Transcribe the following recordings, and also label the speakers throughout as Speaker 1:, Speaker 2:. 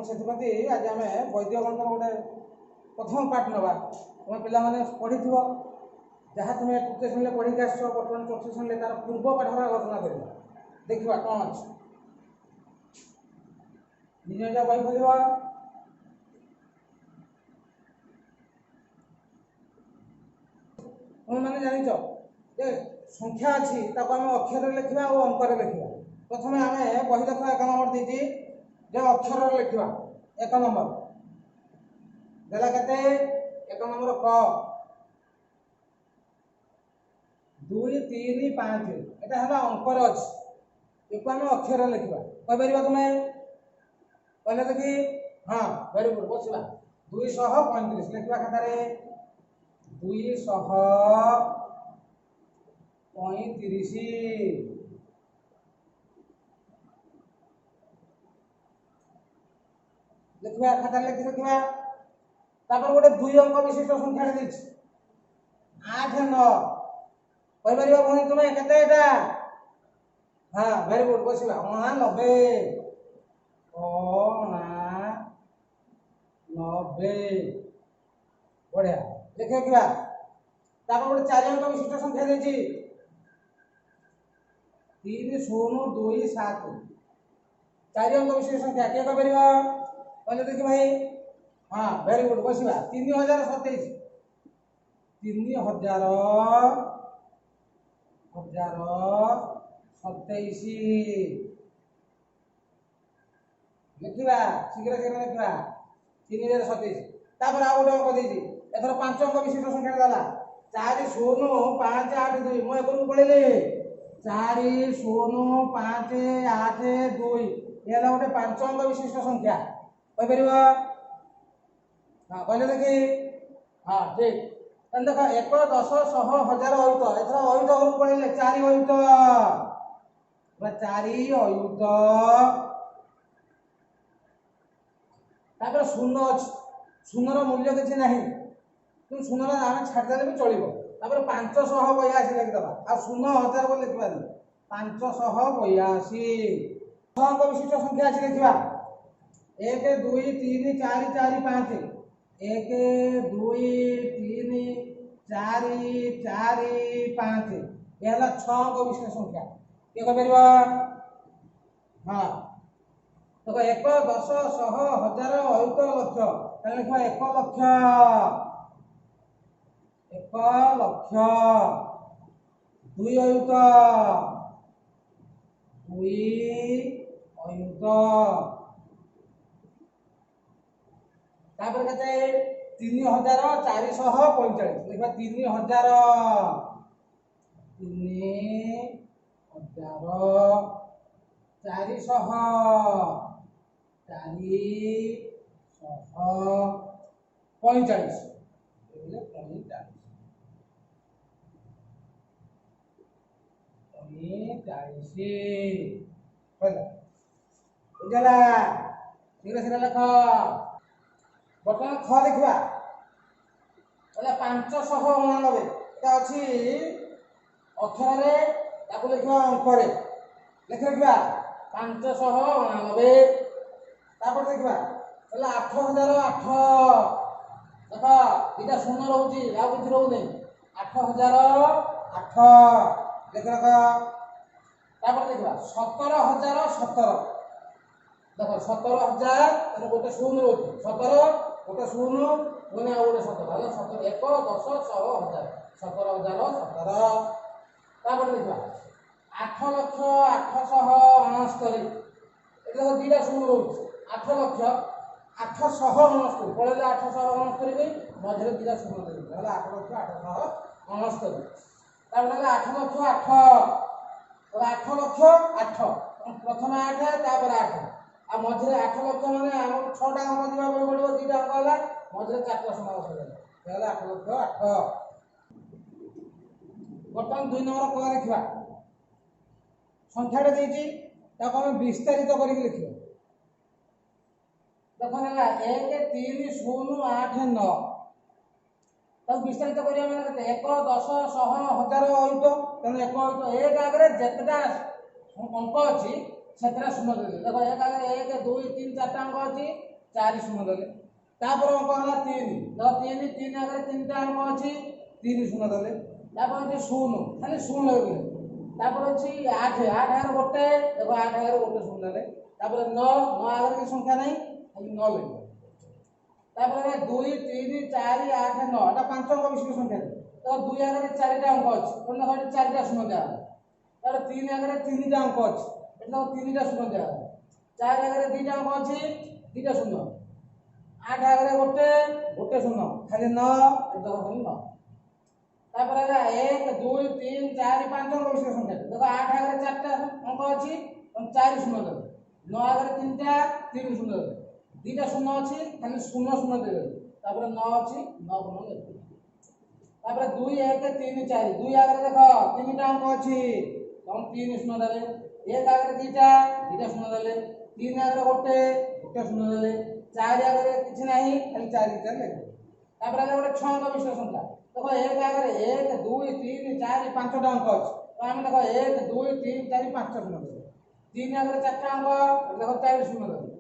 Speaker 1: से आज आम वैद्य गणित गोटे प्रथम पार्ट नवा तुम पे पढ़ी जहाँ तुम्हें तृतीय श्रेणी पढ़ी आस बर्तमान चतुर्थ श्रेणी तार पूर्व पाठर आलोचना कर देखा कौन अच्छे निज बही खोल तुम मैंने जाच संख्या अच्छी आम अक्षर लिखा और अंक लिखा प्रथम आम बही देख 1 नंबर दी अक्षर लिखा 1 नंबर देला केते 1 नंबर क 2 3 5 एटा हला अंकर अछि एको आम अक्षर लिखा कहि परिबा तुमे कहले देखि हां वेरी गुड बसिबा 235 लिखा खाता रे 235 लिखा खाता लिखि रखिबा तापर गोटे 2 अंक विशिष्ट संख्या रे दिछि 8 9 कहि परिबा भनी तुमे केते एटा हां वेरी गुड बसिबा 90 बढ़िया लिखे क्या तापर गोटे 4 अंक विशिष्ट संख्या देछि 3027 4 अंक विशिष्ट संख्या के कहि परिबा कहले देखि भाई हाँ वेरी गुड बसिबा 3027 लिखा शीघ्र शीघ्र लिखा 3027 तापर आ गोटे अंक देछि एथर 5 अंक विशिष्ट संख्या देला 4058 मु एकरु पळेले 4058 एला गोटे 5 अंक विशिष्ट संख्या कहि परिबा हां कहले देखि हां ठीक तन देखा 1 10 100 1000 अयुत एथर अयुत घरु पळेले 4 अयुत 4 अयुत तापर शून्य अछि शून्यर मूल्य किछि नाही तुम शून्यर आमे छाड़ देले भी चलिबो तापर 582 लिखिदबा आ 0,000 बोल लिखबा 582 अंक विशिष्ट संख्या अछि लिखिबा 1 2 3 4 4 5 1 2 3 4 4 5 ये हला 6 अंक विशिष्ट संख्या के कह परिबा हां तो 1 10 100 1000 अयुत लक्ष ताले लिखा 1 लक्ष 2 अयुत 2 अयुत तापर कते 3445 लिखा 3000 उजला शीघ्र शीघ्र लिख बर्तमान ख लिखा 589 एटा अछि अक्षर रे ताको लिखा अंक रे लिख रखिबा 589 तापर देखिबा हला 8008 देखा इटा शून्य रहउची आ किछ रहउ नै 8008 लिख रखा तापर देखिबा 17017 देखो 17000 एने गोटे शून्य रहउची 17 गोटे शून्य पुणे आ गोटे 17 हला 17 1 10 100 1000 17017 तापर देखिबा 8,08,69 एटा दुईटा शून्य रहउची 8,08,69 पळेले 8,69 गई मझरे दुईटा शून्य देबे हला 8,08,69 तापर हला 8,08,000 तो 8,08,000 प्रथम 8 तापर 8 आ मझरे 8 लक्ष माने हम 6 टा अंक दिबा पड़िबो 2 टा अंक हला मझरे 4 टा समावेश हो जाला हला 8,08,000 बर्तमान 2 नंबर कोला लिखिबा संख्याटा देछि ताको हम विस्तारित करि लिखिबा देखो हला 1 3 0 8 9 ताको विस्तारित करिया माने 1 10 100 1000 अयुत तने 1 अयुत एक आगरे जेतटा अंक अछि सेतरा शून्य देले देखो एक आगे 1 2 3 4 अंक अछि 4 शून्य देले तापर अंक हला 3 देखो 3 3 आगे 3 टा अंक अछि 3 शून्य देले तापर अछि 0 खाली 0 देले तापर अछि 8 8 आगे गोटे देखो 8 आगे गोटे शून्य देले तापर 9 9 आगे की संख्या नहीं खाली 9 देले तापर 2 3 4 8 9 एटा पांच अंक विशिष्ट संख्या तो 2 आगे 4 टा अंक अछि कोन देखो 4 टा शून्य दिया तापर 3 आगे 3 टा अंक अछि एटा 3 टा शून्य दिया 4 आगे 2 टा अंक अछि 2 टा शून्य 8 आगे गोटे शून्य खाली 9 एटा खाली 9 तापर 1 2 3 4 5 अंक विशिष्ट संख्या देखो 8 आगे 4 टा अंक अछि 4 शून्य देबे 9 आगे 3 टा 3 शून्य देबे 2 टा शून्य अछि खाली 0 शून्य देबे तापर 9 अछि 9 गुण देबे तापर 2 1 3 4 2 आगे देखो 3 टा अंक अछि हम 3 शून्य देले 1 आगे 2 टा 2 टा शून्य देले 3 आगे गोटे शून्य देले 4 आगे किछ नाही खाली 4 टा लेले तापर आगे गोटे 6 अंक विशिष्ट संख्या देखो 1 आगे 1 2 3 4 5 टा अंक अछि तो हम देखो 1 2 3 4 5 टा शून्य देले 3 आगे 4 टा अंक देखो 4 शून्य देले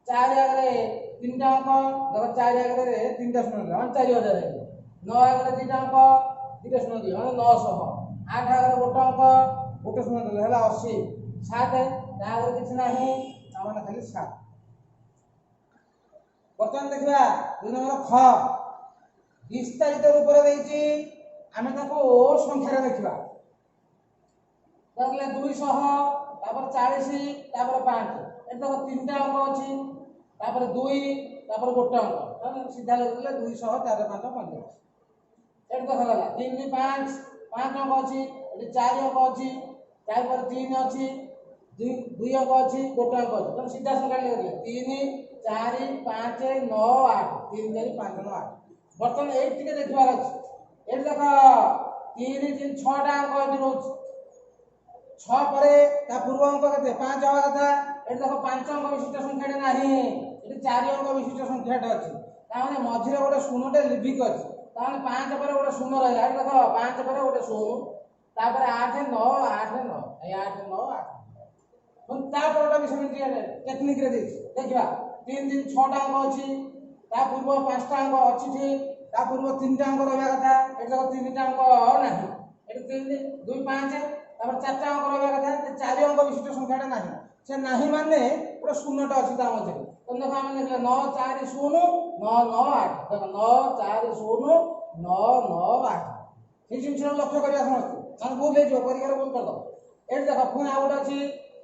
Speaker 1: 4 आगे 3 टा अंक देखो 4 आगे 3 टा शून्य देले 4000 है 9 आगे 2 टा अंक 2 टा शून्य दियो 900 8 आगे गोटे अंक गोटे शून्य देले हला 80 7 ता आगे किछ नाही ताମାନେ खाली 7 बर्तमान देखिबा 2 नंबर ख विस्तारित रूप रे देइची आमे ताको संख्या रे देखिबा देखले 200 तापर 40 तापर 5 एतो 3 टा अंक अछि तापर 2 तापर गोटे अंक सीधा लिखले 200 4 5 50 एतो होला 3 5 5 अंक अछि एटी 4 अंक अछि 4 पर 3 अछि 2 अंक अछि गोटे अंक अछि तो सीधा संख्या लिखले 3 4 5 9 8 3 4 5 9 8 बर्तन ए टिके देखबार अछि एटी देखो 3 3 6 टा अंक एटी रहउछ 6 परे ता पूर्व अंक केते 5 हवा कथा एटी देखो 5 अंक विशिष्ट संख्याटे नाही एटी 4 अंक विशिष्ट संख्याटे अछि ता माने मझिरे गोटे शून्यटे लिभिक अछि ता माने 5 परे गोटे शून्य रहला एटी देखो 5 परे गोटे शून्य तापर 8 9 8 9 ए 8 9 8 हम ता परटा विषय टेक्निक रे देखिबा 3 3 6 टा अंक अछि ता पूर्व 5 टा अंक अछि ठीक ता पूर्व 3 टा अंक रहबा कथा एटी देखो 3 टा अंक नाही एटी 3 2 5 तापर 4 टा अंक रहबा कथा 4 अंक विशिष्ट संख्याटा नाही से नाही माने पूरा शून्यटा अछि ता मझे तो देखो हम देखले 9 4 0 9 9 8 देखो 9 4 0 9 9 8 ठीक जिनिस लक्ष्य करिया समस्त मान भूल हे जो परिकार भूल कर दो एटी देखो पुनी आ गोटे अछि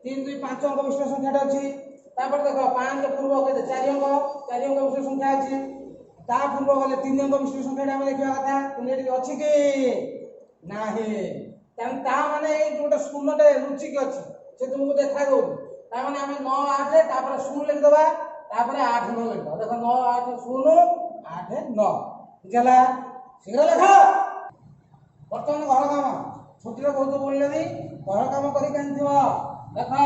Speaker 1: 3 2 5 अंक विशिष्ट संख्याटा अछि तापर देखो 5 पूर्व केते 4 अंक विशिष्ट संख्या अछि ता पूर्व गले 3 अंक विशिष्ट संख्याटा हम देखिया कथा पुनी एटी अछि कि नाही तन ता माने ए गोटे शून्यटे रुचि के अछि से तुमको देखा दो ता माने हम 9 8 तापर 0 लिख दबा तापर 8 9 लिख दो देखो 9 8 0 8 9 गला शीघ्र लिख बर्तमान घर काम छुट्टी रे बहुत बोलले दी घर काम करी कांथिबो देखो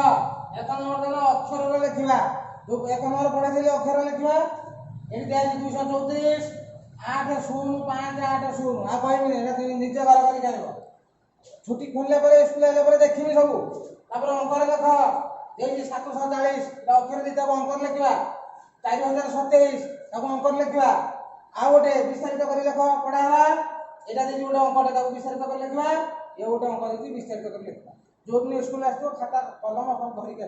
Speaker 1: एक नंबर देला अक्षर रे लिखिबा जो एक नंबर पढ़ा देले अक्षर लिखिबा एटी दिया 234 8 0 5 8 0 आ कहबी ने निजे घर करी जानिबो छुट्टी खोलले पर स्कूल आले पर देखिबी सब तापर अंक लेख देई 740 अक्षर दिता अंक लिखिबा 4027 ताको अंक लिखिबा आ गोटे विस्तारित करी लेख पढ़ा हला एटा देई गोटे अंकटा ताको विस्तारित करी लिखिबा ए गोटे अंक देई विस्तारित करी लिखिबा जो दिन स्कूल आस्तो खाता कलम अपन धरि के